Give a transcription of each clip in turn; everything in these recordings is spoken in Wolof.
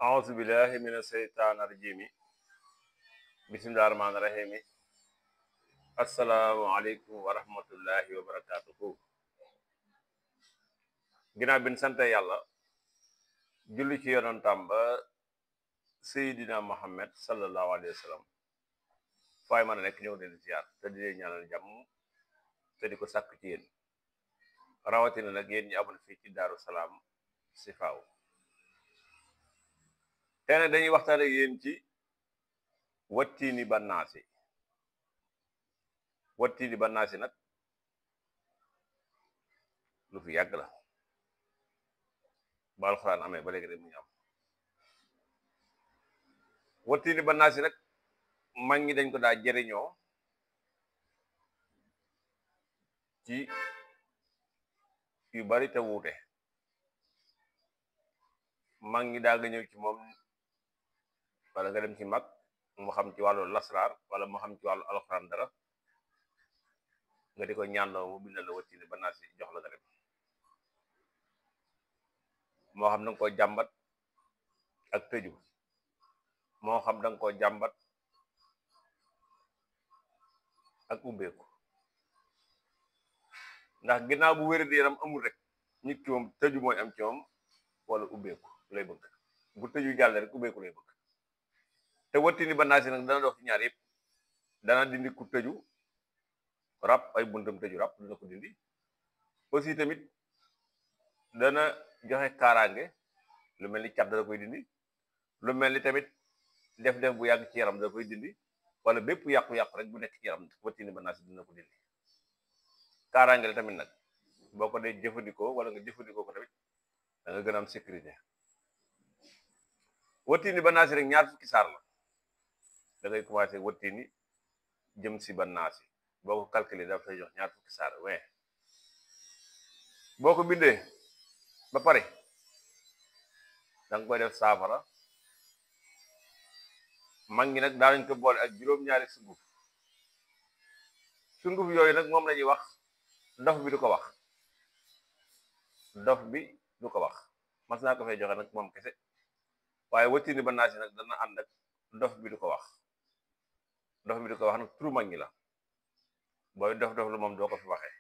أعوذ بالله من الشيطان الرجيم بسم الله الرحمن الرحيم السلام عليكم ورحمة الله وبركاته ginnaaw bi ñu sant yàlla julli ci yonentam ba Seydina Muhammad sallallahu alayhi wa sallam faay mën a nekk ñëw leen ziar te di leen ñaanal jàmm te di ko sàkk ci yéen rawatina nag yéen ñi abon fii ci Daaru Salaam si faaw tey nag dañuy waxtaan ak yéen ci wattiini bannaasi nag lu fi yàgg la ba alxuraan amee ba léegi rek mu ñu am wattiini bannaasi nag mag ñi dañ ko daa jëriñoo ci yu bari te wuute mag ñi daa nga ñëw ci moom wala nga dem ci mag mu xam ci wàllu lasraar wala mu xam ci wàllu alxuraan dara nga di ko ñaanloo mu bindal la wattiini bannaasi jox la nga dem moo xam danga ko jàmbat ak tëju moo xam danga ko jàmbat ak ubbeeku ndax ginnaaw bu wér di yaram amul rek nit ki moom tëju mooy am ci moom wala ubbeeku lay bëgg bu tëju jàlle rek ubbeeku lay bëgg te wattiini bannaasi nag dana dox ci ñaar yëpp dana dindi ku tëju rab ay buntam tëju rab dana ko dindi aussi tamit dana joxe kaaraange lu mel ni cat da koy dindi lu mel ni tamit def bu yàgg ci yaram da koy dindi wala bépp yàqu-yàqu rek bu nekk ci yaram wattiini bannaasi dina ko dindi kaaraange la tamit nag boo ko dee jëfandikoo wala nga jëfandikoo ko tamit da nga gën a am sécurité wattiini bannaasi rek ñaar fukki saar la da ngay commencé wattiini jëm si bannaasi boo ko calculer daf lay jox ñaar fukki saar boo ko bindee ba pare danga koy def saafara mag ñi nag daanañ ko boole ak juróom-ñaari sunguf yooyu nag moom lañuy wax dof bi du ko wax mas naa ko fay joxe nag moom kese waaye wattiini bannaasi nag dana ànd ak dof bi du ko wax nag turu mag ñi la booy dof lu moom doo ko fi waxee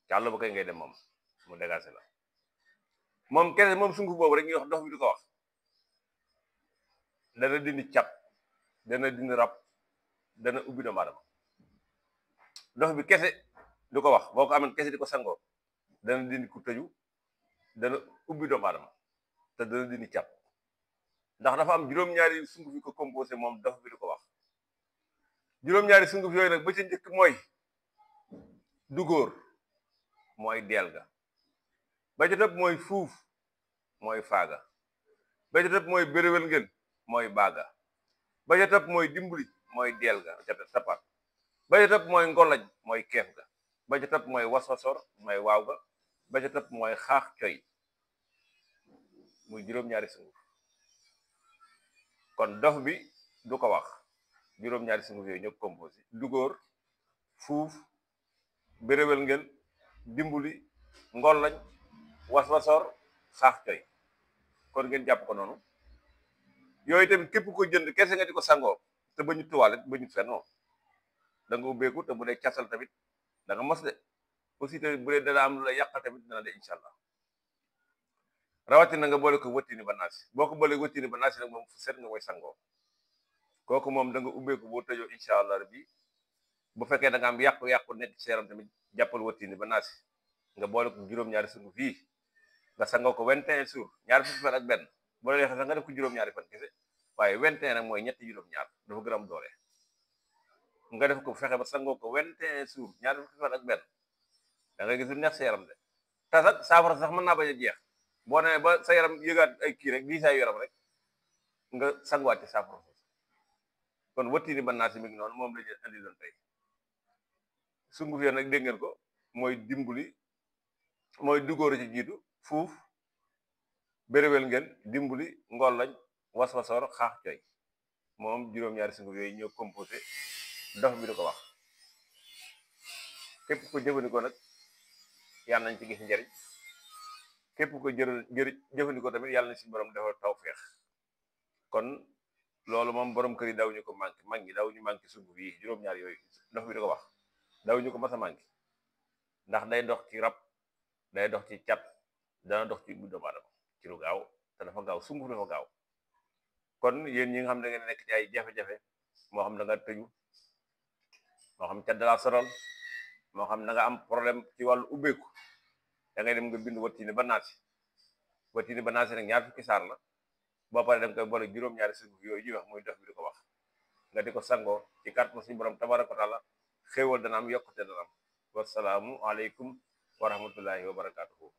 càll ba koy ngay dem moom mu dégagé la moom kese moom sunguf boobu rek ñuy wax dof bi du ko wax dana dindi cat dana dindi rab dana ubbi doomu aadama dof bi kese du ko wax boo ko amee kese di ko sangoo dana dindi ku tëju dana ubbi doomu aadama te dana dindi cat ndax dafa am juróom-ñaari sunguf yi ko composé moom dof bi du ko wax juróom-ñaari sunguf yooyu nag ba ca njëkk mooy dugóor mooy deel ga ba ca topp mooy fuuf mooy faaga ba ca topp mooy béréwél ngeen mooy baaga ba ca topp mooy dimbali mooy deel ga ca tapat ba ca topp mooy ngolañ mooy keef ga ba ca topp mooy waswasor mooy waaw ga ba ca topp mooy xaax coy muy juróom-ñaari sunguf kon dof bi du ko wax juróom-ñaari sunguf yooyu ñoo composé dugóor fuuf béréwél ngeen dimbali ngolañ waswasor xaax coy kon ngeen jàpp ko noonu yooyu tamit képp ko jënd kese nga di ko sangoo te ba ñu tuwaale ba ñu fenn da nga ubbeeku te bu dee casal tamit da nga mos de aussi tamit bu dee dana am lu la yàqal tamit dana de incha allah rawatina nga boole ko wattiini bannaasi boo ko boolee wattiini bannaasi nag moom fu set nga koy sangoo kooku moom da nga ubbeeku boo tëjoo incha allah rabbi bu fekkee da nga am yàqu-yàqu nekk ci yaram tamit jàppal wattiini bannaasi nga boole ko juróom-ñaari sunguf yi nga sangoo ko 21 jours ñaar fukki fan ak benn boo la neexee sax nga def ko juróom-ñaari fan kese waaye 21 nag mooy ñetti juróom-ñaar dafa gën a am doole nga def ko fexe ba sangoo ko 21 jours ñaar fukki fan ak benn da ngay gis lu neex sa yaram de te sax saafara sax mën naa bañ a jeex boo nee ba sa yaram yëgaat ay kii rek lii say yaram rek nga sanguwaat ci saafara kon wattiini bannaasi mi ngi noonu moom la ñu andi doon tey sunguf ya nag dégg ngeen ko mooy dimbali mooy dugóor ci jiitu fuuf béréwél ngeen dimbali ngolañ waswasor xaax coy moom juróom-ñaari sunguf yooyu ñoo composé dof bi du ko wax képp ko jëfandikoo nag yàlla nañ ci gis njariñ képp ko jëfandikoo tamit yàlla na si borom defal tawfeex. kon loolu moom borom kër yi daw ñu ko manqué, mag ñi daw ñu manqué sunguf yi juróom-ñaar yooyu dox bi di ko wax daw ñu ko mas a manqué, ndax day dox ci rab, day dox ci cat, dana dox ci bu doomu aadama ci lu gaaw, te dafa gaaw, sunguf dafa gaaw. kon yéen ñi nga xam ne da ngeen nekk ci ay jafe-jafe, moo xam da nga tëju, moo xam cat dalaa soral, moo xam da nga am problème ci wàllu ubbeeku, da ngay dem nga bind Watini ba naasi. Watini ba naasi nag ñaar fukki saar la, boo paree da nga koy boole juróom-ñaari sunguf yooyu ñuy wax muy dox bi di ko wax, nga di ko sangoo ci kàttanu suñu borom tabaraka wa taala, xéewal dana am, yokkute dana am. Wasalaamu aleykum wa rahmatullahi wa barakatuhu.